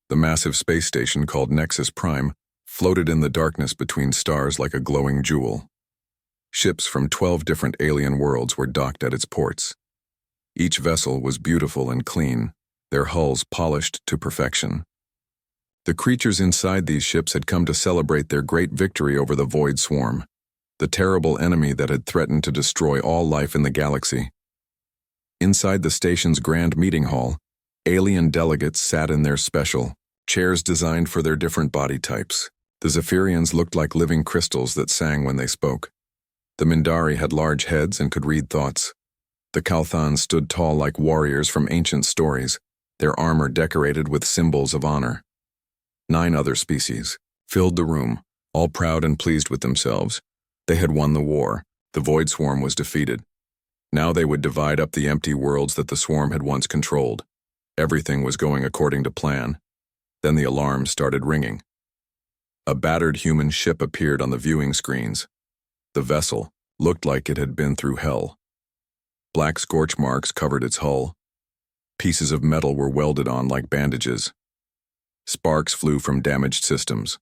The massive space station called Nexus Prime floated in the darkness between stars like a glowing jewel. Ships from 12 different alien worlds were docked at its ports. Each vessel was beautiful and clean, their hulls polished to perfection. The creatures inside these ships had come to celebrate their great victory over the Void Swarm, the terrible enemy that had threatened to destroy all life in the galaxy. Inside the station's grand meeting hall, alien delegates sat in their special chairs designed for their different body types. The Zephyrians looked like living crystals that sang when they spoke. The Mindari had large heads and could read thoughts. The Kalthans stood tall like warriors from ancient stories, their armor decorated with symbols of honor. 9 other species filled the room, all proud and pleased with themselves. They had won the war. The Void Swarm was defeated. Now they would divide up the empty worlds that the Swarm had once controlled. Everything was going according to plan. Then the alarms started ringing. A battered human ship appeared on the viewing screens. The vessel looked like it had been through hell. Black scorch marks covered its hull. Pieces of metal were welded on like bandages. Sparks flew from damaged systems.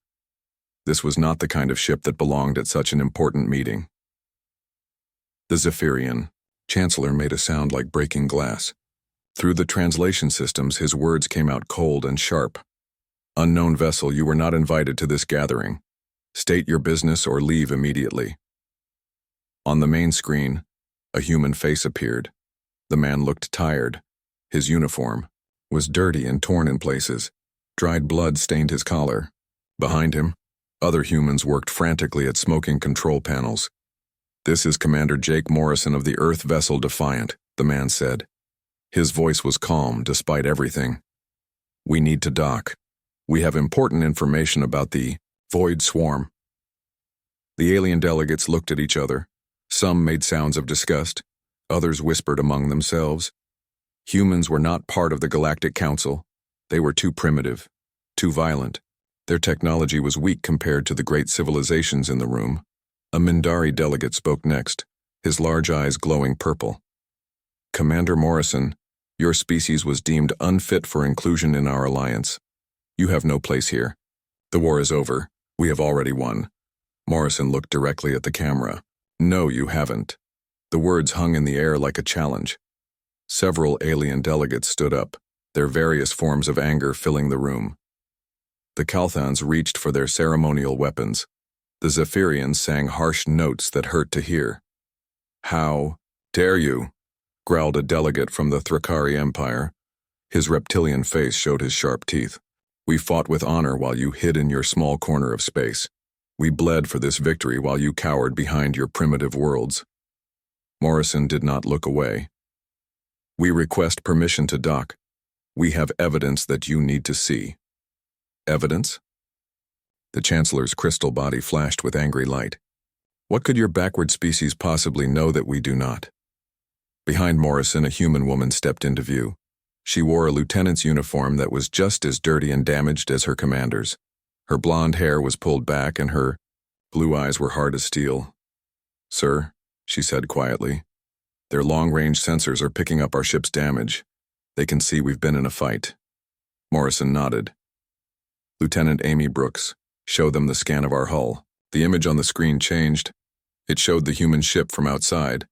This was not the kind of ship that belonged at such an important meeting. The Zephyrian Chancellor made a sound like breaking glass. Through the translation systems, his words came out cold and sharp. "Unknown vessel, you were not invited to this gathering. State your business or leave immediately." On the main screen, a human face appeared. The man looked tired. His uniform was dirty and torn in places. Dried blood stained his collar. Behind him, other humans worked frantically at smoking control panels. "This is Commander Jake Morrison of the Earth vessel Defiant," the man said. His voice was calm despite everything. "We need to dock. We have important information about the Void Swarm." The alien delegates looked at each other. Some made sounds of disgust. Others whispered among themselves. Humans were not part of the Galactic Council. They were too primitive, too violent. Their technology was weak compared to the great civilizations in the room. A Mindari delegate spoke next, his large eyes glowing purple. "Commander Morrison, your species was deemed unfit for inclusion in our alliance. You have no place here. The war is over. We have already won." Morrison looked directly at the camera. "No, you haven't." The words hung in the air like a challenge. Several alien delegates stood up, their various forms of anger filling the room. The Kalthans reached for their ceremonial weapons. The Zephyrians sang harsh notes that hurt to hear. "How dare you?" growled a delegate from the Thrakari Empire. His reptilian face showed his sharp teeth. "We fought with honor while you hid in your small corner of space. We bled for this victory while you cowered behind your primitive worlds." Morrison did not look away. "We request permission to dock. We have evidence that you need to see." "Evidence?" The Chancellor's crystal body flashed with angry light. "What could your backward species possibly know that we do not?" Behind Morrison, a human woman stepped into view. She wore a lieutenant's uniform that was just as dirty and damaged as her commander's. Her blonde hair was pulled back and her blue eyes were hard as steel. "Sir," she said quietly, "their long-range sensors are picking up our ship's damage. They can see we've been in a fight." Morrison nodded. "Lieutenant Amy Brooks, show them the scan of our hull." The image on the screen changed. It showed the human ship from outside.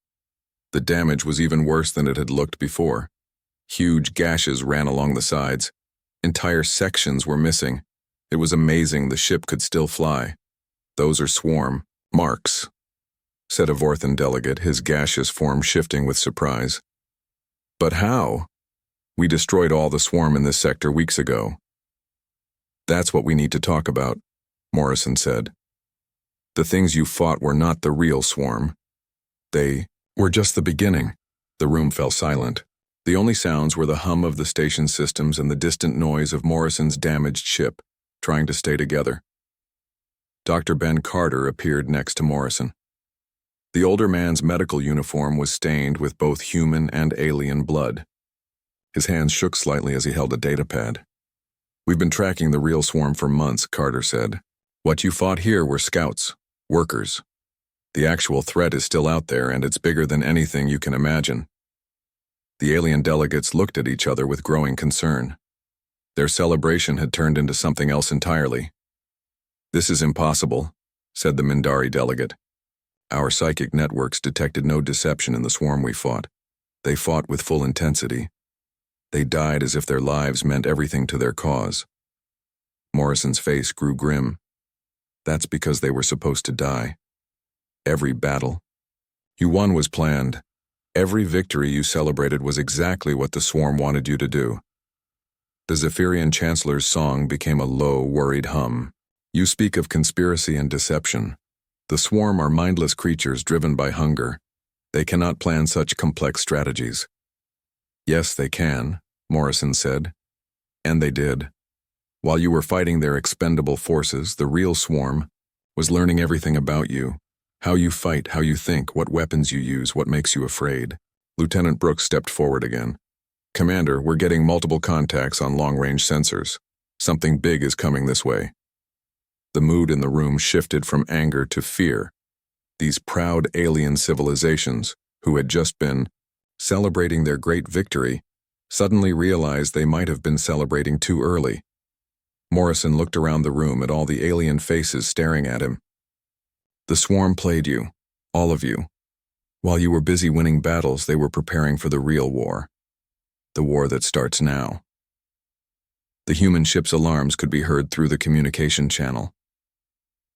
The damage was even worse than it had looked before. Huge gashes ran along the sides. Entire sections were missing. It was amazing the ship could still fly. "Those are swarm marks," said a Vorthan delegate, his gaseous form shifting with surprise. "But how? We destroyed all the swarm in this sector weeks ago." "That's what we need to talk about," Morrison said. "The things you fought were not the real swarm. They were just the beginning." The room fell silent. The only sounds were the hum of the station systems and the distant noise of Morrison's damaged ship, trying to stay together. Dr. Ben Carter appeared next to Morrison. The older man's medical uniform was stained with both human and alien blood. His hands shook slightly as he held a datapad. "We've been tracking the real swarm for months," Carter said. "What you fought here were scouts, workers. The actual threat is still out there, and it's bigger than anything you can imagine." The alien delegates looked at each other with growing concern. Their celebration had turned into something else entirely. "This is impossible," said the Mindari delegate. "Our psychic networks detected no deception in the swarm we fought. They fought with full intensity. They died as if their lives meant everything to their cause." Morrison's face grew grim. "That's because they were supposed to die. Every battle you won was planned. Every victory you celebrated was exactly what the swarm wanted you to do." The Zephyrian Chancellor's song became a low, worried hum. "You speak of conspiracy and deception. The swarm are mindless creatures driven by hunger. They cannot plan such complex strategies." "Yes, they can," Morrison said. "And they did. While you were fighting their expendable forces, the real swarm was learning everything about you. How you fight, how you think, what weapons you use, what makes you afraid." Lieutenant Brooks stepped forward again. "Commander, we're getting multiple contacts on long-range sensors. Something big is coming this way." The mood in the room shifted from anger to fear. These proud alien civilizations, who had just been celebrating their great victory, suddenly realized they might have been celebrating too early. Morrison looked around the room at all the alien faces staring at him. "The swarm played you, all of you. While you were busy winning battles, they were preparing for the real war. The war that starts now." The human ship's alarms could be heard through the communication channel.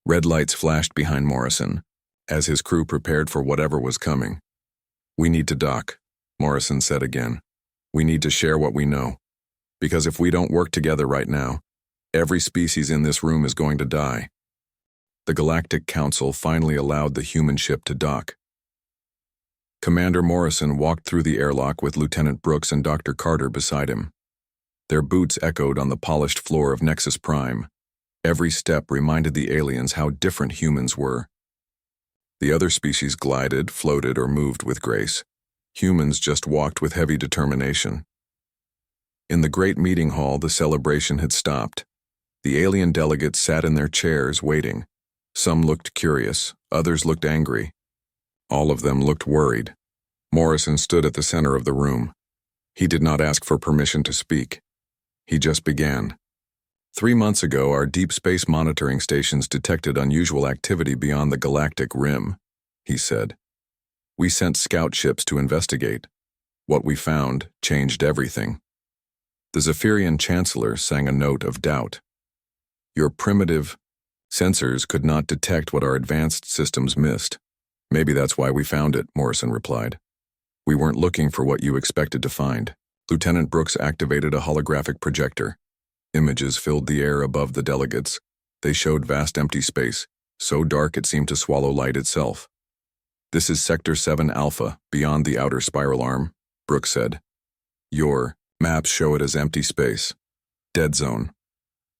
Red lights flashed behind Morrison, as his crew prepared for whatever was coming. "We need to dock," Morrison said again. "We need to share what we know. Because if we don't work together right now, every species in this room is going to die." The Galactic Council finally allowed the human ship to dock. Commander Morrison walked through the airlock with Lieutenant Brooks and Dr. Carter beside him. Their boots echoed on the polished floor of Nexus Prime. Every step reminded the aliens how different humans were. The other species glided, floated, or moved with grace. Humans just walked with heavy determination. In the great meeting hall, the celebration had stopped. The alien delegates sat in their chairs, waiting. Some looked curious, others looked angry. All of them looked worried. Morrison stood at the center of the room. He did not ask for permission to speak. He just began. 3 months ago, our deep space monitoring stations detected unusual activity beyond the galactic rim, he said. We sent scout ships to investigate. What we found changed everything. The Zephyrian Chancellor sang a note of doubt. Your primitive sensors could not detect what our advanced systems missed. Maybe that's why we found it, Morrison replied. We weren't looking for what you expected to find. Lieutenant Brooks activated a holographic projector. Images filled the air above the delegates. They showed vast empty space, so dark it seemed to swallow light itself. This is Sector 7 Alpha, beyond the outer spiral arm, Brooks said. Your maps show it as empty space. Dead zone.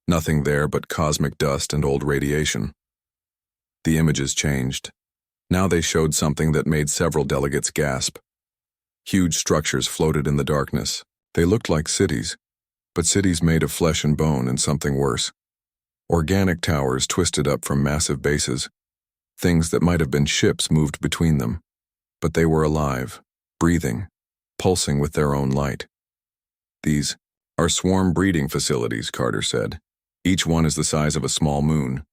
Nothing there but cosmic dust and old radiation. The images changed. Now they showed something that made several delegates gasp. Huge structures floated in the darkness. They looked like cities, but cities made of flesh and bone and something worse. Organic towers twisted up from massive bases. Things that might have been ships moved between them. But they were alive, breathing, pulsing with their own light. These are swarm breeding facilities, Carter said. Each one is the size of a small moon.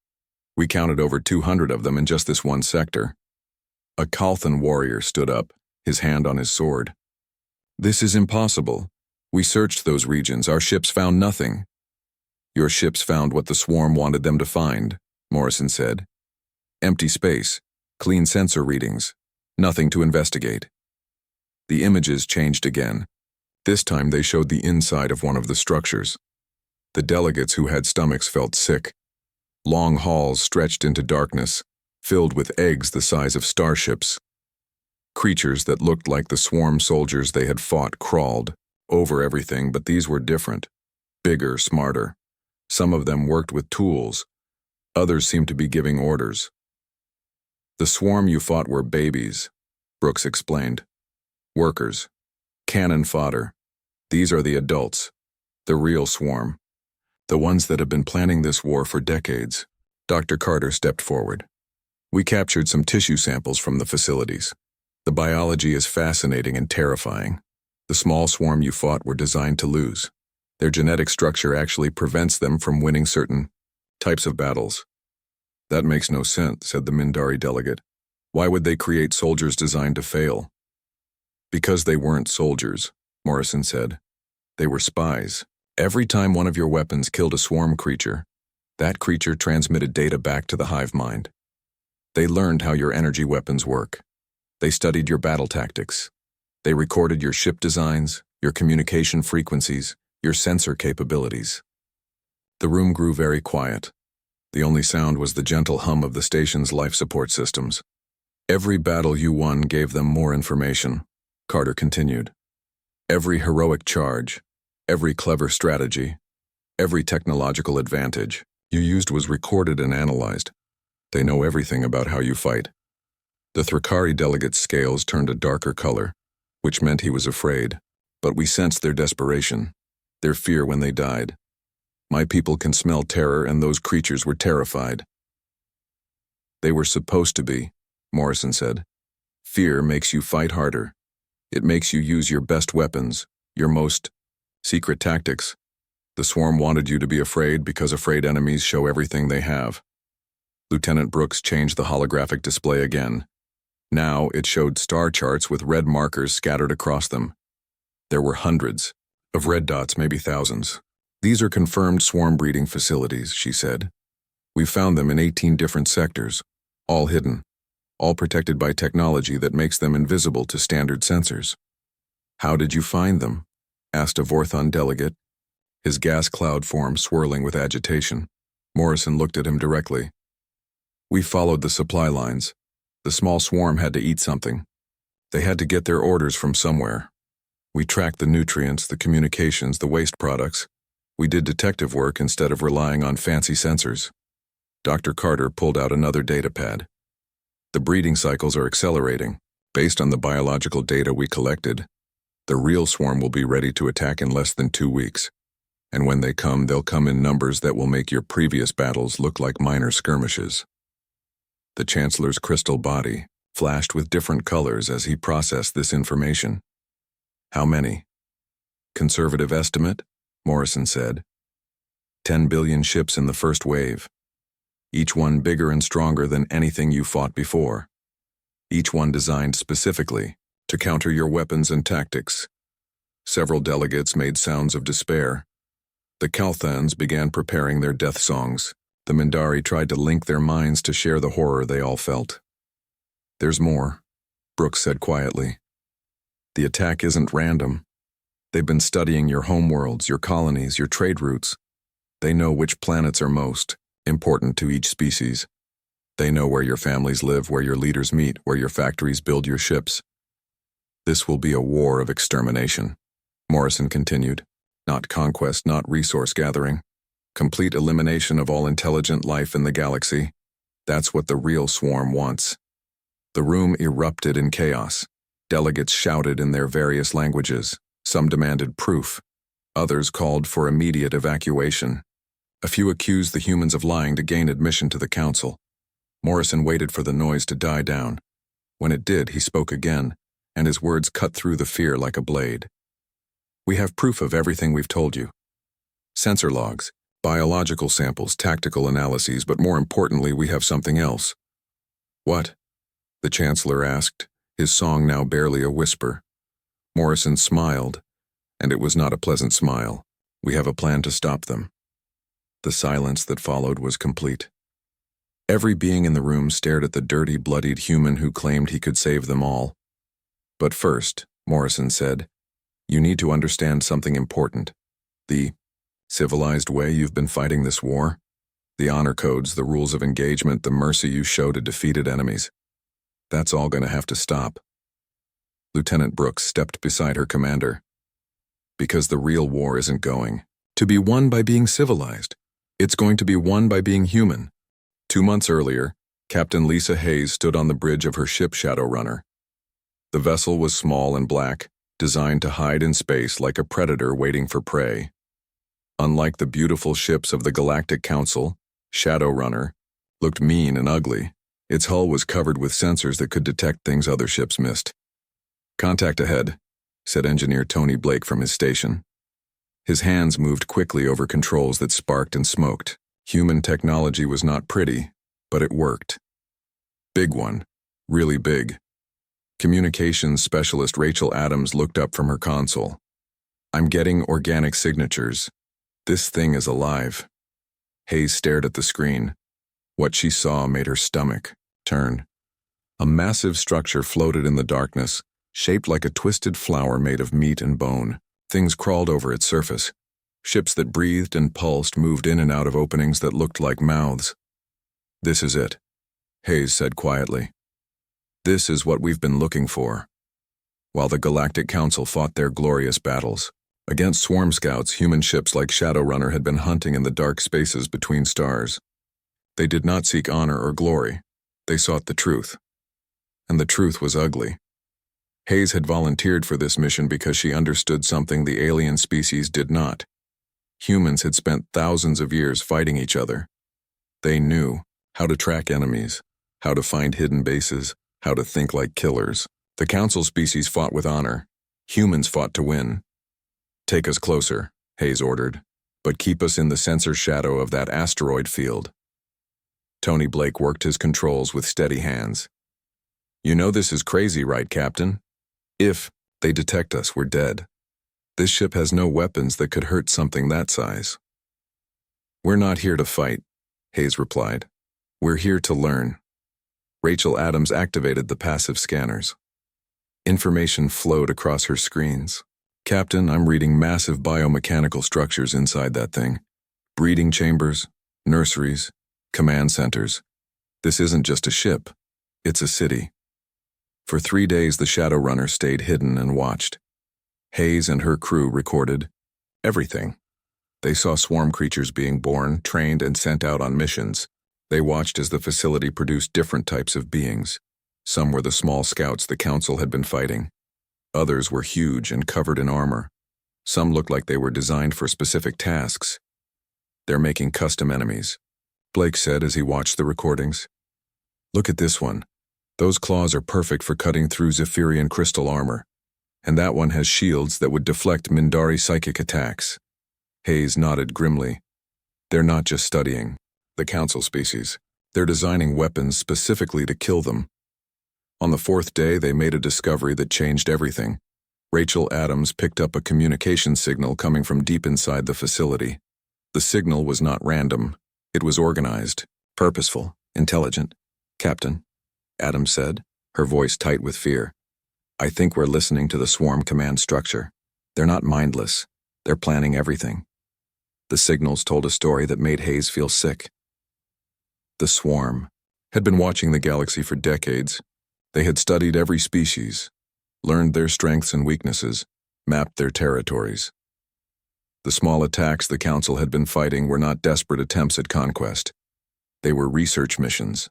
We counted over 200 of them in just this one sector. A Kalthan warrior stood up, his hand on his sword. This is impossible. We searched those regions. Our ships found nothing. Your ships found what the swarm wanted them to find, Morrison said. Empty space, clean sensor readings, nothing to investigate. The images changed again. This time they showed the inside of one of the structures. The delegates who had stomachs felt sick. Long halls stretched into darkness, filled with eggs the size of starships. Creatures that looked like the swarm soldiers they had fought crawled over everything, but these were different, bigger, smarter. Some of them worked with tools. Others seemed to be giving orders. The swarm you fought were babies, Brooks explained. Workers. Cannon fodder. These are the adults. The real swarm. The ones that have been planning this war for decades. Dr. Carter stepped forward. We captured some tissue samples from the facilities. The biology is fascinating and terrifying. The small swarm you fought were designed to lose. Their genetic structure actually prevents them from winning certain types of battles. That makes no sense, said the Mindari delegate. Why would they create soldiers designed to fail? Because they weren't soldiers, Morrison said. They were spies. Every time one of your weapons killed a swarm creature, that creature transmitted data back to the hive mind. They learned how your energy weapons work. They studied your battle tactics. They recorded your ship designs, your communication frequencies, your sensor capabilities. The room grew very quiet. The only sound was the gentle hum of the station's life support systems. Every battle you won gave them more information, Carter continued. Every heroic charge, every clever strategy, every technological advantage you used was recorded and analyzed. They know everything about how you fight. The Thrakari delegate's scales turned a darker color, which meant he was afraid, but we sensed their desperation, their fear when they died. My people can smell terror, and those creatures were terrified. They were supposed to be, Morrison said. Fear makes you fight harder. It makes you use your best weapons, your most secret tactics. The swarm wanted you to be afraid because afraid enemies show everything they have. Lieutenant Brooks changed the holographic display again. Now it showed star charts with red markers scattered across them. There were hundreds of red dots, maybe thousands. These are confirmed swarm breeding facilities, she said. We've found them in 18 different sectors, all hidden, all protected by technology that makes them invisible to standard sensors. How did you find them? Asked a Vorthon delegate, his gas cloud form swirling with agitation. Morrison looked at him directly. We followed the supply lines. The small swarm had to eat something. They had to get their orders from somewhere. We tracked the nutrients, the communications, the waste products. We did detective work instead of relying on fancy sensors. Dr. Carter pulled out another data pad. The breeding cycles are accelerating. Based on the biological data we collected, the real swarm will be ready to attack in less than 2 weeks. And when they come, they'll come in numbers that will make your previous battles look like minor skirmishes. The Chancellor's crystal body flashed with different colors as he processed this information. How many? Conservative estimate, Morrison said. 10 billion ships in the first wave. Each one bigger and stronger than anything you fought before. Each one designed specifically to counter your weapons and tactics. Several delegates made sounds of despair. The Kalthans began preparing their death songs. The Mindari tried to link their minds to share the horror they all felt. There's more, Brooks said quietly. The attack isn't random. They've been studying your homeworlds, your colonies, your trade routes. They know which planets are most important to each species. They know where your families live, where your leaders meet, where your factories build your ships. This will be a war of extermination, Morrison continued. Not conquest, not resource gathering. Complete elimination of all intelligent life in the galaxy. That's what the real swarm wants. The room erupted in chaos. Delegates shouted in their various languages. Some demanded proof. Others called for immediate evacuation. A few accused the humans of lying to gain admission to the council. Morrison waited for the noise to die down. When it did, he spoke again, and his words cut through the fear like a blade. We have proof of everything we've told you. Sensor logs, biological samples, tactical analyses, but more importantly, we have something else. What? The Chancellor asked, his song now barely a whisper. Morrison smiled, and it was not a pleasant smile. We have a plan to stop them. The silence that followed was complete. Every being in the room stared at the dirty, bloodied human who claimed he could save them all. But first, Morrison said, you need to understand something important. The civilized way you've been fighting this war, the honor codes, the rules of engagement, the mercy you show to defeated enemies. That's all going to have to stop. Lieutenant Brooks stepped beside her commander. Because the real war isn't going to be won by being civilized. It's going to be won by being human. 2 months earlier, Captain Lisa Hayes stood on the bridge of her ship Shadowrunner. The vessel was small and black, designed to hide in space like a predator waiting for prey. Unlike the beautiful ships of the Galactic Council, Shadowrunner looked mean and ugly. Its hull was covered with sensors that could detect things other ships missed. Contact ahead, said Engineer Tony Blake from his station. His hands moved quickly over controls that sparked and smoked. Human technology was not pretty, but it worked. Big one. Really big. Communications specialist Rachel Adams looked up from her console. I'm getting organic signatures. This thing is alive. Hayes stared at the screen. What she saw made her stomach turn. A massive structure floated in the darkness, shaped like a twisted flower made of meat and bone. Things crawled over its surface. Ships that breathed and pulsed moved in and out of openings that looked like mouths. This is it, Hayes said quietly. This is what we've been looking for. While the Galactic Council fought their glorious battles against swarm scouts, human ships like Shadowrunner had been hunting in the dark spaces between stars. They did not seek honor or glory. They sought the truth. And the truth was ugly. Hayes had volunteered for this mission because she understood something the alien species did not. Humans had spent thousands of years fighting each other. They knew how to track enemies, how to find hidden bases, how to think like killers. The Council species fought with honor. Humans fought to win. Take us closer, Hayes ordered, but keep us in the sensor shadow of that asteroid field. Tony Blake worked his controls with steady hands. You know this is crazy, right, Captain? If they detect us, we're dead. This ship has no weapons that could hurt something that size. We're not here to fight, Hayes replied. We're here to learn. Rachel Adams activated the passive scanners. Information flowed across her screens. Captain, I'm reading massive biomechanical structures inside that thing. Breeding chambers, nurseries, command centers. This isn't just a ship. It's a city. For 3 days, the Shadowrunner stayed hidden and watched. Hayes and her crew recorded everything. They saw swarm creatures being born, trained, and sent out on missions. They watched as the facility produced different types of beings. Some were the small scouts the Council had been fighting. Others were huge and covered in armor. Some looked like they were designed for specific tasks. They're making custom enemies, Blake said as he watched the recordings. Look at this one. Those claws are perfect for cutting through Zephyrian crystal armor. And that one has shields that would deflect Mindari psychic attacks. Hayes nodded grimly. They're not just studying the Council species. They're designing weapons specifically to kill them. On the 4th day, they made a discovery that changed everything. Rachel Adams picked up a communication signal coming from deep inside the facility. The signal was not random. It was organized, purposeful, intelligent. Captain, Adams said, her voice tight with fear. I think we're listening to the swarm command structure. They're not mindless. They're planning everything. The signals told a story that made Hayes feel sick. The swarm had been watching the galaxy for decades. They had studied every species, learned their strengths and weaknesses, mapped their territories. The small attacks the Council had been fighting were not desperate attempts at conquest. They were research missions.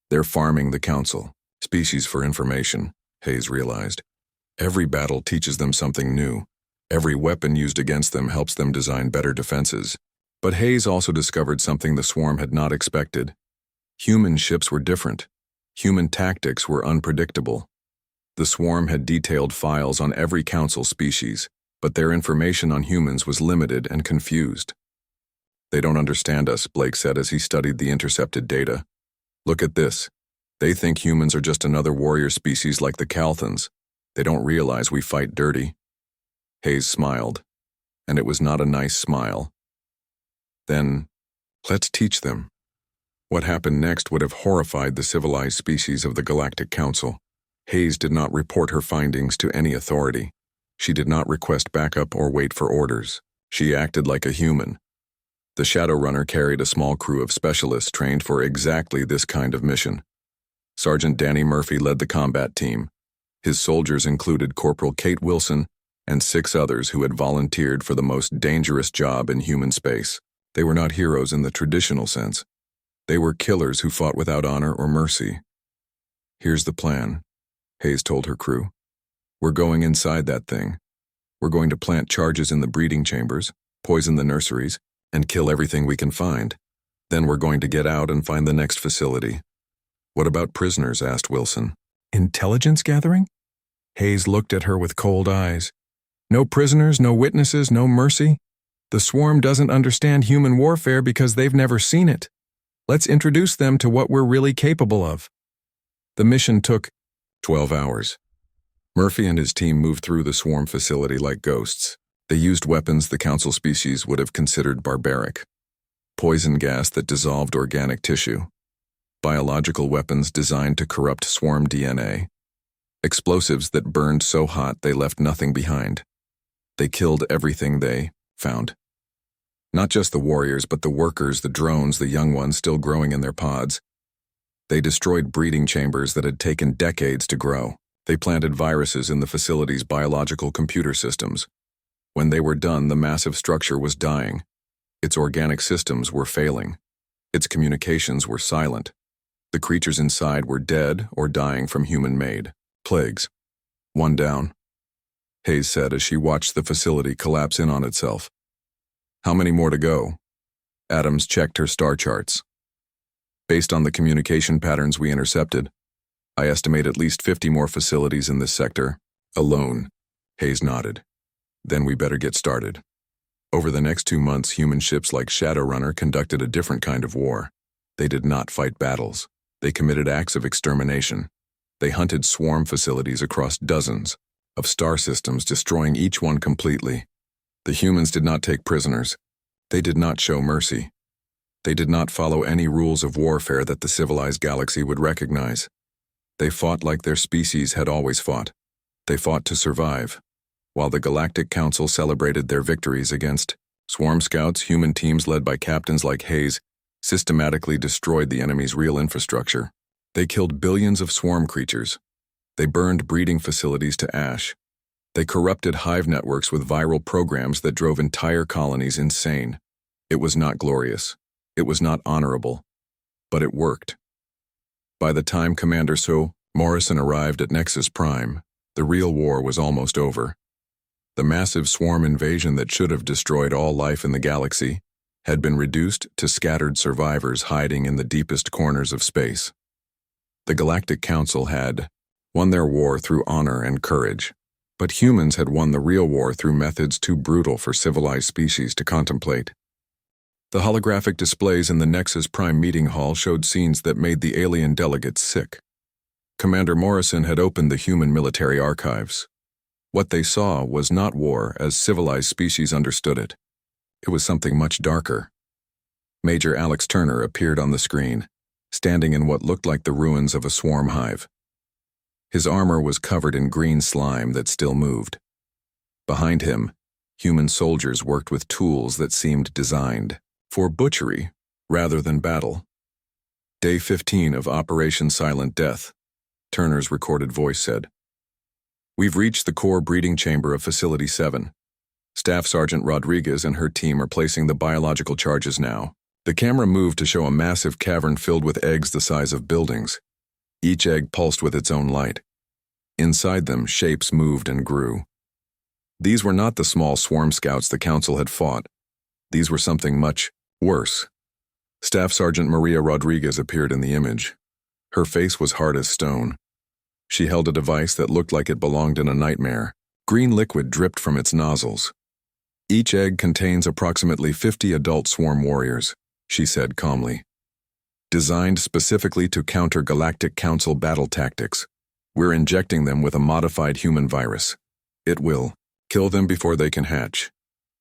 They're farming the Council, species for information, Hayes realized. Every battle teaches them something new. Every weapon used against them helps them design better defenses. But Hayes also discovered something the swarm had not expected. Human ships were different. Human tactics were unpredictable. The swarm had detailed files on every Council species, but their information on humans was limited and confused. They don't understand us, Blake said as he studied the intercepted data. Look at this. They think humans are just another warrior species like the Calthans. They don't realize we fight dirty. Hayes smiled, and it was not a nice smile. Then, let's teach them. What happened next would have horrified the civilized species of the Galactic Council. Hayes did not report her findings to any authority. She did not request backup or wait for orders. She acted like a human. The Shadowrunner carried a small crew of specialists trained for exactly this kind of mission. Sergeant Danny Murphy led the combat team. His soldiers included Corporal Kate Wilson and 6 others who had volunteered for the most dangerous job in human space. They were not heroes in the traditional sense. They were killers who fought without honor or mercy. Here's the plan, Hayes told her crew. We're going inside that thing. We're going to plant charges in the breeding chambers, poison the nurseries, and kill everything we can find. Then we're going to get out and find the next facility. What about prisoners? Asked Wilson. Intelligence gathering? Hayes looked at her with cold eyes. No prisoners, no witnesses, no mercy. The swarm doesn't understand human warfare because they've never seen it. Let's introduce them to what we're really capable of. The mission took 12 hours. Murphy and his team moved through the swarm facility like ghosts. They used weapons the council species would have considered barbaric. Poison gas that dissolved organic tissue. Biological weapons designed to corrupt swarm DNA. Explosives that burned so hot they left nothing behind. They killed everything they found. Not just the warriors, but the workers, the drones, the young ones still growing in their pods. They destroyed breeding chambers that had taken decades to grow. They planted viruses in the facility's biological computer systems. When they were done, the massive structure was dying. Its organic systems were failing. Its communications were silent. The creatures inside were dead or dying from human-made plagues. One down, Hayes said as she watched the facility collapse in on itself. How many more to go? Adams checked her star charts. Based on the communication patterns we intercepted, I estimate at least 50 more facilities in this sector, alone. Hayes nodded. Then we better get started. Over the next 2 months, human ships like Shadowrunner conducted a different kind of war. They did not fight battles. They committed acts of extermination. They hunted swarm facilities across dozens of star systems, destroying each one completely. The humans did not take prisoners. They did not show mercy. They did not follow any rules of warfare that the civilized galaxy would recognize. They fought like their species had always fought. They fought to survive. While the Galactic Council celebrated their victories against swarm scouts, human teams led by captains like Hayes systematically destroyed the enemy's real infrastructure. They killed billions of swarm creatures. They burned breeding facilities to ash. They corrupted hive networks with viral programs that drove entire colonies insane. It was not glorious. It was not honorable. But it worked. By the time Commander Morrison arrived at Nexus Prime, the real war was almost over. The massive swarm invasion that should have destroyed all life in the galaxy had been reduced to scattered survivors hiding in the deepest corners of space. The Galactic Council had won their war through honor and courage, but humans had won the real war through methods too brutal for civilized species to contemplate. The holographic displays in the Nexus Prime meeting hall showed scenes that made the alien delegates sick. Commander Morrison had opened the human military archives. What they saw was not war as civilized species understood it. It was something much darker. Major Alex Turner appeared on the screen, standing in what looked like the ruins of a swarm hive. His armor was covered in green slime that still moved. Behind him, human soldiers worked with tools that seemed designed for butchery rather than battle. Day 15 of Operation Silent Death, Turner's recorded voice said. We've reached the core breeding chamber of Facility 7. Staff Sergeant Rodriguez and her team are placing the biological charges now. The camera moved to show a massive cavern filled with eggs the size of buildings. Each egg pulsed with its own light. Inside them, shapes moved and grew. These were not the small swarm scouts the Council had fought. These were something much worse. Staff Sergeant Maria Rodriguez appeared in the image. Her face was hard as stone. She held a device that looked like it belonged in a nightmare. Green liquid dripped from its nozzles. Each egg contains approximately 50 adult swarm warriors, she said calmly. Designed specifically to counter Galactic Council battle tactics, we're injecting them with a modified human virus. It will kill them before they can hatch.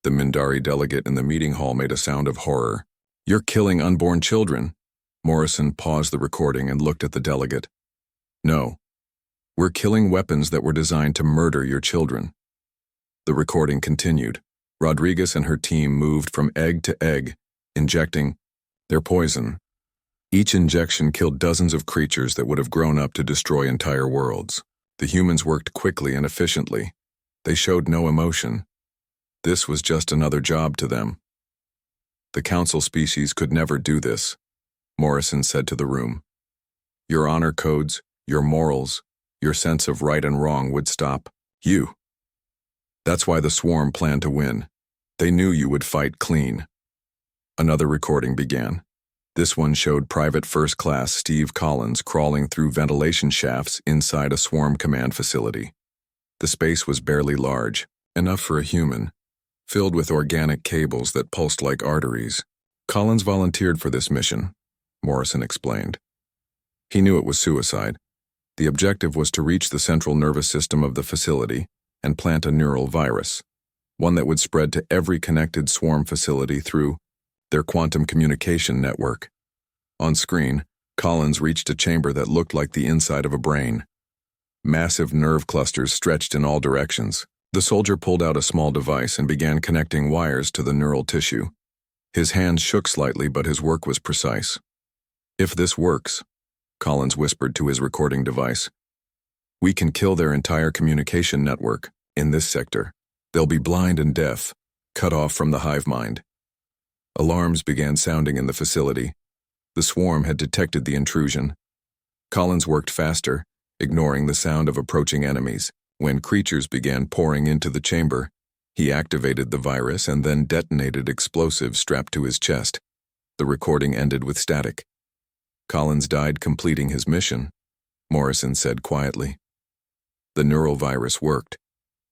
The Mindari delegate in the meeting hall made a sound of horror. You're killing unborn children. Morrison paused the recording and looked at the delegate. No. We're killing weapons that were designed to murder your children. The recording continued. Rodriguez and her team moved from egg to egg, injecting their poison. Each injection killed dozens of creatures that would have grown up to destroy entire worlds. The humans worked quickly and efficiently. They showed no emotion. This was just another job to them. The Council species could never do this, Morrison said to the room. Your honor codes, your morals, your sense of right and wrong would stop you. That's why the swarm planned to win. They knew you would fight clean. Another recording began. This one showed Private First Class Steve Collins crawling through ventilation shafts inside a swarm command facility. The space was barely large, enough for a human, filled with organic cables that pulsed like arteries. Collins volunteered for this mission, Morrison explained. He knew it was suicide. The objective was to reach the central nervous system of the facility and plant a neural virus, one that would spread to every connected swarm facility through their quantum communication network. On screen, Collins reached a chamber that looked like the inside of a brain. Massive nerve clusters stretched in all directions. The soldier pulled out a small device and began connecting wires to the neural tissue. His hands shook slightly, but his work was precise. "If this works," Collins whispered to his recording device, "we can kill their entire communication network in this sector. They'll be blind and deaf, cut off from the hive mind." Alarms began sounding in the facility. The swarm had detected the intrusion. Collins worked faster, ignoring the sound of approaching enemies. When creatures began pouring into the chamber, he activated the virus and then detonated explosives strapped to his chest. The recording ended with static. "Collins died completing his mission," Morrison said quietly. "The neural virus worked.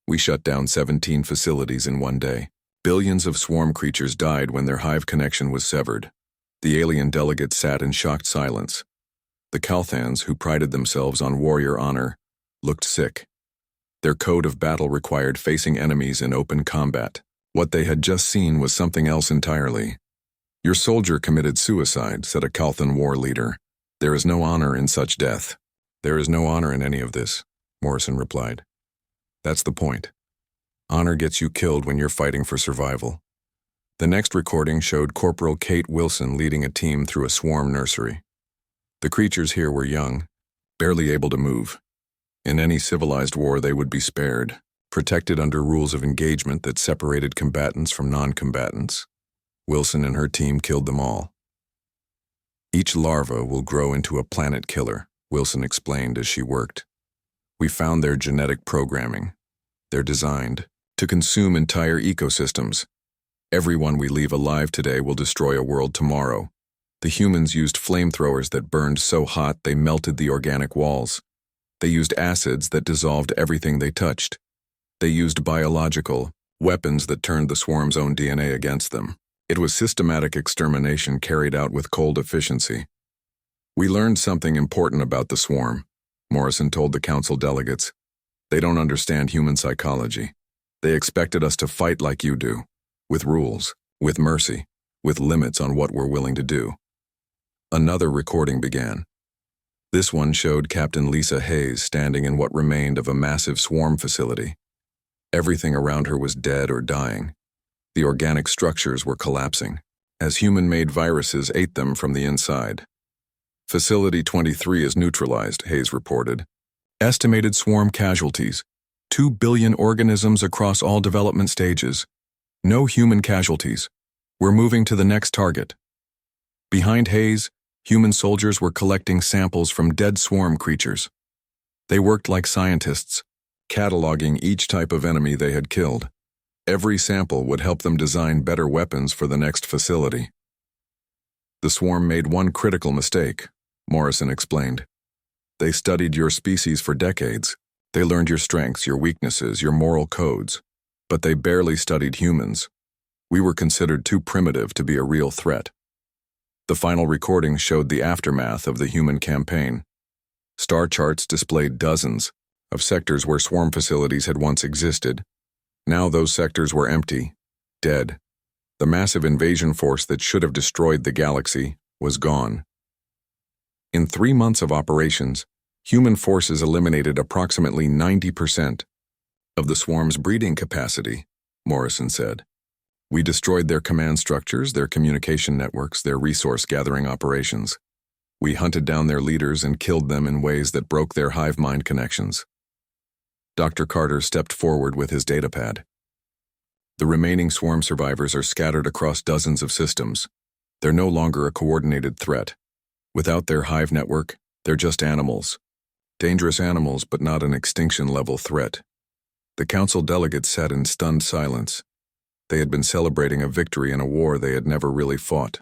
We shut down 17 facilities in one day. Billions of swarm creatures died when their hive connection was severed." The alien delegates sat in shocked silence. The Calthans, who prided themselves on warrior honor, looked sick. Their code of battle required facing enemies in open combat. What they had just seen was something else entirely. "Your soldier committed suicide," said a Calthan war leader. "There is no honor in such death." "There is no honor in any of this," Morrison replied. "That's the point. Honor gets you killed when you're fighting for survival." The next recording showed Corporal Kate Wilson leading a team through a swarm nursery. The creatures here were young, barely able to move. In any civilized war they would be spared, protected under rules of engagement that separated combatants from non-combatants. Wilson and her team killed them all. "Each larva will grow into a planet killer," Wilson explained as she worked. "We found their genetic programming. They're designed to consume entire ecosystems. Everyone we leave alive today will destroy a world tomorrow." The humans used flamethrowers that burned so hot they melted the organic walls. They used acids that dissolved everything they touched. They used biological weapons that turned the swarm's own DNA against them. It was systematic extermination carried out with cold efficiency. "We learned something important about the swarm," Morrison told the council delegates. "They don't understand human psychology. They expected us to fight like you do, with rules, with mercy, with limits on what we're willing to do." Another recording began. This one showed Captain Lisa Hayes standing in what remained of a massive swarm facility. Everything around her was dead or dying. The organic structures were collapsing, as human-made viruses ate them from the inside. "Facility 23 is neutralized," Hayes reported. "Estimated swarm casualties, 2 billion organisms across all development stages. No human casualties. We're moving to the next target." Behind Hayes, human soldiers were collecting samples from dead swarm creatures. They worked like scientists, cataloging each type of enemy they had killed. Every sample would help them design better weapons for the next facility. "The swarm made one critical mistake," Morrison explained. "They studied your species for decades. They learned your strengths, your weaknesses, your moral codes. But they barely studied humans. We were considered too primitive to be a real threat." The final recording showed the aftermath of the human campaign. Star charts displayed dozens of sectors where swarm facilities had once existed. Now those sectors were empty, dead. The massive invasion force that should have destroyed the galaxy was gone. In 3 months of operations, human forces eliminated approximately 90% of the swarm's breeding capacity, Morrison said. "We destroyed their command structures, their communication networks, their resource-gathering operations. We hunted down their leaders and killed them in ways that broke their hive mind connections." Dr. Carter stepped forward with his datapad. "The remaining swarm survivors are scattered across dozens of systems. They're no longer a coordinated threat. Without their hive network, they're just animals. Dangerous animals, but not an extinction-level threat." The council delegates sat in stunned silence. They had been celebrating a victory in a war they had never really fought.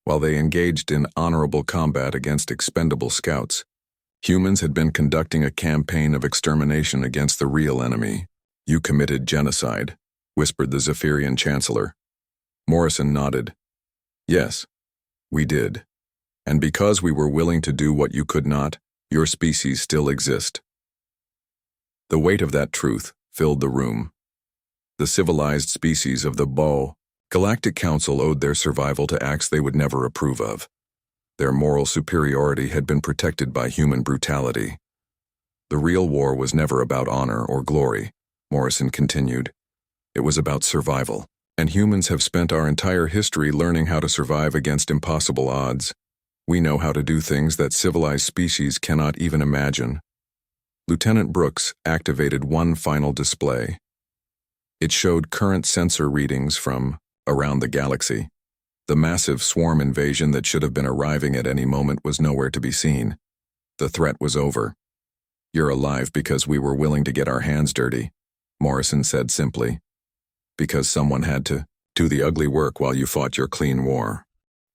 While they engaged in honorable combat against expendable scouts, humans had been conducting a campaign of extermination against the real enemy. You committed genocide, whispered the Zephyrian Chancellor. Morrison nodded. Yes, we did. And because we were willing to do what you could not, your species still exist. The weight of that truth filled the room. The civilized species of the Galactic Council owed their survival to acts they would never approve of. Their moral superiority had been protected by human brutality. The real war was never about honor or glory, Morrison continued. It was about survival, and humans have spent our entire history learning how to survive against impossible odds. We know how to do things that civilized species cannot even imagine. Lieutenant Brooks activated one final display. It showed current sensor readings from around the galaxy. The massive swarm invasion that should have been arriving at any moment was nowhere to be seen. The threat was over. You're alive because we were willing to get our hands dirty, Morrison said simply. Because someone had to do the ugly work while you fought your clean war.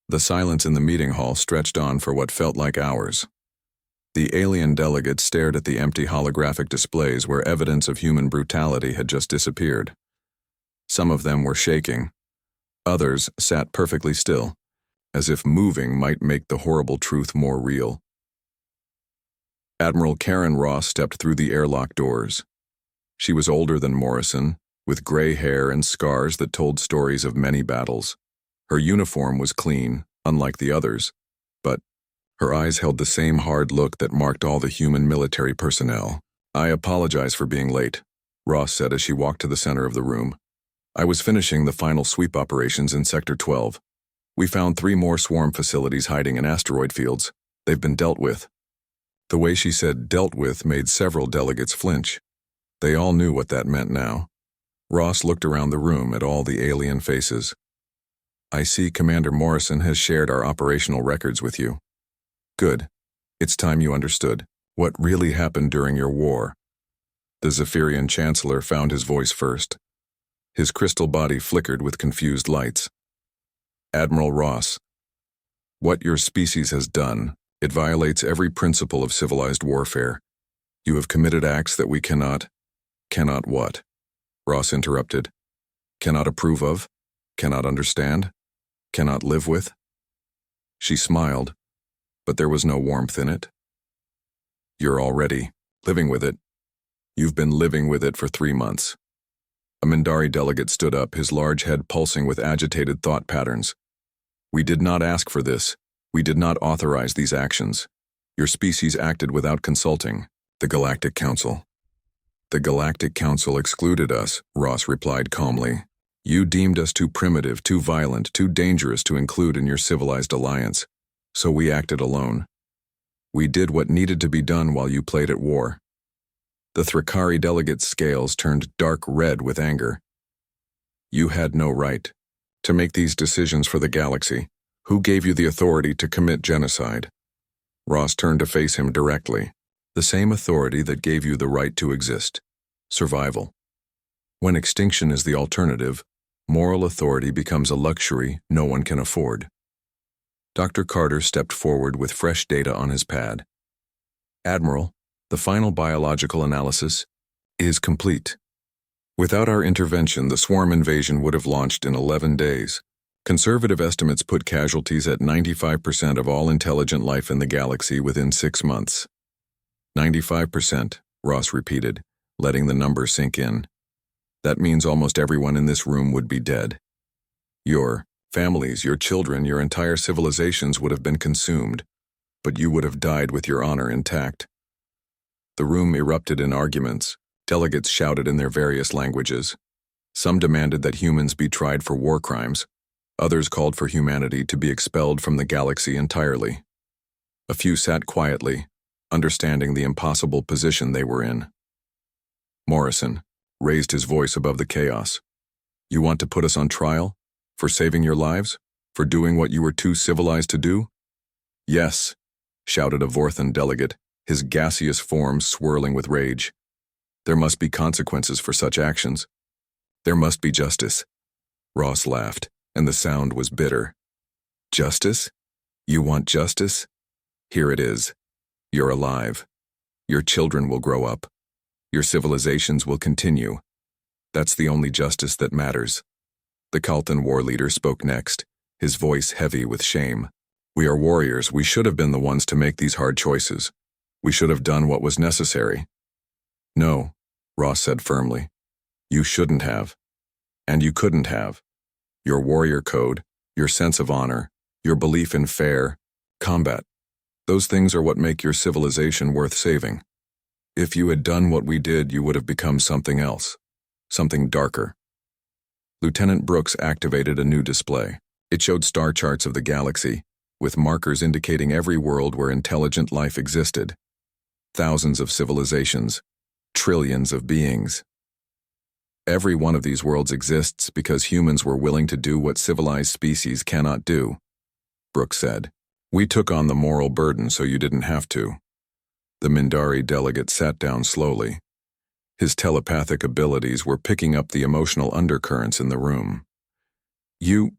The silence in the meeting hall stretched on for what felt like hours. The alien delegates stared at the empty holographic displays where evidence of human brutality had just disappeared. Some of them were shaking. Others sat perfectly still, as if moving might make the horrible truth more real. Admiral Karen Ross stepped through the airlock doors. She was older than Morrison, with gray hair and scars that told stories of many battles. Her uniform was clean, unlike the others, but her eyes held the same hard look that marked all the human military personnel. I apologize for being late, Ross said as she walked to the center of the room. I was finishing the final sweep operations in Sector 12. We found 3 more swarm facilities hiding in asteroid fields. They've been dealt with. The way she said dealt with made several delegates flinch. They all knew what that meant now. Ross looked around the room at all the alien faces. I see Commander Morrison has shared our operational records with you. Good. It's time you understood what really happened during your war. The Zephyrian Chancellor found his voice first. His crystal body flickered with confused lights. Admiral Ross, what your species has done, it violates every principle of civilized warfare. You have committed acts that we cannot what? Ross interrupted. Cannot approve of? Cannot understand? Cannot live with? She smiled, but there was no warmth in it. You're already living with it. You've been living with it for 3 months. A Mindari delegate stood up, his large head pulsing with agitated thought patterns. We did not ask for this. We did not authorize these actions. Your species acted without consulting the Galactic Council. The Galactic Council excluded us, Ross replied calmly. You deemed us too primitive, too violent, too dangerous to include in your civilized alliance, so we acted alone. We did what needed to be done while you played at war. The Thrakari delegate's scales turned dark red with anger. You had no right to make these decisions for the galaxy. Who gave you the authority to commit genocide? Ross turned to face him directly. The same authority that gave you the right to exist. Survival. When extinction is the alternative, moral authority becomes a luxury no one can afford. Dr. Carter stepped forward with fresh data on his pad. Admiral, the final biological analysis is complete. Without our intervention, the swarm invasion would have launched in 11 days. Conservative estimates put casualties at 95% of all intelligent life in the galaxy within 6 months. 95%, Ross repeated, letting the number sink in. That means almost everyone in this room would be dead. Your families, your children, your entire civilizations would have been consumed, but you would have died with your honor intact. The room erupted in arguments. Delegates shouted in their various languages. Some demanded that humans be tried for war crimes. Others called for humanity to be expelled from the galaxy entirely. A few sat quietly, understanding the impossible position they were in. Morrison raised his voice above the chaos. You want to put us on trial? For saving your lives? For doing what you were too civilized to do? Yes, shouted a Vorthan delegate, his gaseous form swirling with rage. There must be consequences for such actions. There must be justice. Ross laughed, and the sound was bitter. Justice? You want justice? Here it is. You're alive. Your children will grow up. Your civilizations will continue, That's the only justice that matters. The Kaltan war leader spoke next, his voice heavy with shame. We are warriors. We should have been the ones to make these hard choices. We should have done what was necessary. No, Ross said firmly. You shouldn't have. And you couldn't have. Your warrior code, your sense of honor, your belief in fair combat, those things are what make your civilization worth saving. If you had done what we did, you would have become something else, something darker. Lieutenant Brooks activated a new display. It showed star charts of the galaxy, with markers indicating every world where intelligent life existed. Thousands of civilizations, trillions of beings. Every one of these worlds exists because humans were willing to do what civilized species cannot do, Brooks said. We took on the moral burden so you didn't have to. The Mindari delegate sat down slowly. His telepathic abilities were picking up the emotional undercurrents in the room. You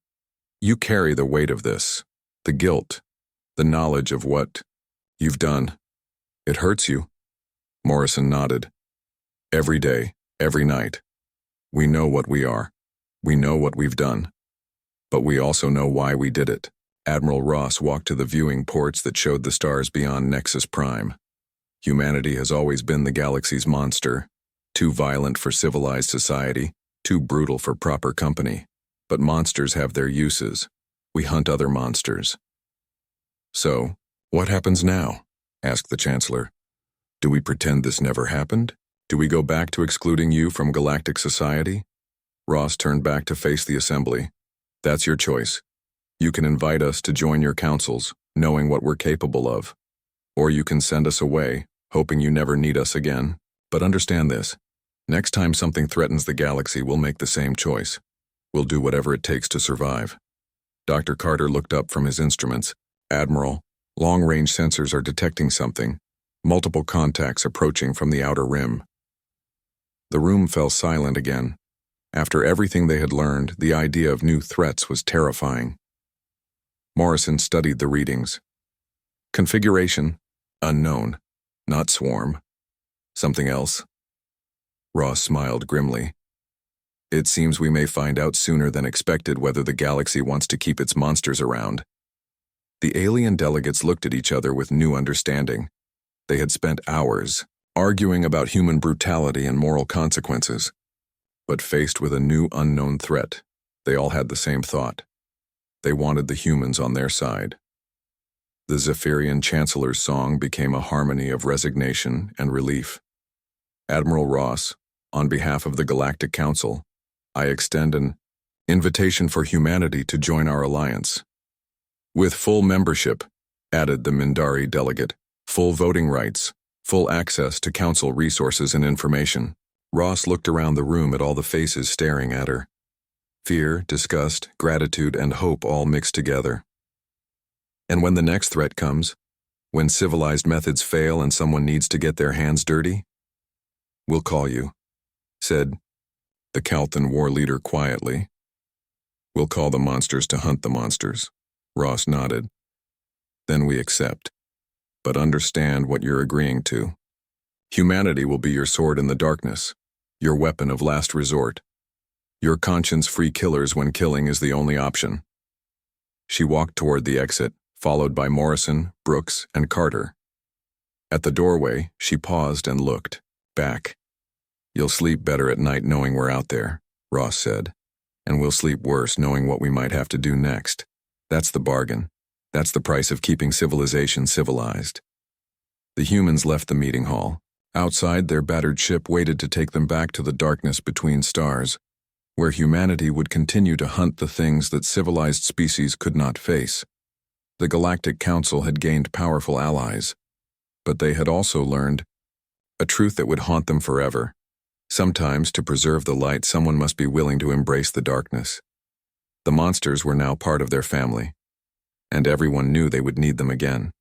carry the weight of this, the guilt, the knowledge of what you've done. It hurts you. Morrison nodded. Every day, every night. We know what we are. We know what we've done. But we also know why we did it. Admiral Ross walked to the viewing ports that showed the stars beyond Nexus Prime. Humanity has always been the galaxy's monster, too violent for civilized society, too brutal for proper company. But monsters have their uses. We hunt other monsters. So, what happens now? Asked the Chancellor. Do we pretend this never happened? Do we go back to excluding you from galactic society? Ross turned back to face the assembly. That's your choice. You can invite us to join your councils, knowing what we're capable of. Or you can send us away, hoping you never need us again. But understand this. Next time something threatens the galaxy, we'll make the same choice. We'll do whatever it takes to survive. Dr. Carter looked up from his instruments. Admiral, long-range sensors are detecting something. Multiple contacts approaching from the outer rim. The room fell silent again. After everything they had learned, the idea of new threats was terrifying. Morrison studied the readings. Configuration, unknown, not swarm. Something else? Ross smiled grimly. It seems we may find out sooner than expected whether the galaxy wants to keep its monsters around. The alien delegates looked at each other with new understanding. They had spent hours arguing about human brutality and moral consequences. But faced with a new unknown threat, they all had the same thought. They wanted the humans on their side. The Zephyrian Chancellor's song became a harmony of resignation and relief. Admiral Ross, on behalf of the Galactic Council, I extend an invitation for humanity to join our alliance. With full membership, added the Mindari delegate, full voting rights, full access to council resources and information. Ross looked around the room at all the faces staring at her. Fear, disgust, gratitude, and hope all mixed together. And when the next threat comes, when civilized methods fail and someone needs to get their hands dirty, we'll call you, said the Kaltan war leader quietly. We'll call the monsters to hunt the monsters. Ross nodded. Then we accept. But understand what you're agreeing to. Humanity will be your sword in the darkness, your weapon of last resort. Your conscience-free killers when killing is the only option. She walked toward the exit, followed by Morrison, Brooks, and Carter. At the doorway, she paused and looked back. You'll sleep better at night knowing we're out there, Ross said. And we'll sleep worse knowing what we might have to do next. That's the bargain. That's the price of keeping civilization civilized. The humans left the meeting hall. Outside, their battered ship waited to take them back to the darkness between stars, where humanity would continue to hunt the things that civilized species could not face. The Galactic Council had gained powerful allies, but they had also learned a truth that would haunt them forever. Sometimes, to preserve the light, someone must be willing to embrace the darkness. The monsters were now part of their family, and everyone knew they would need them again.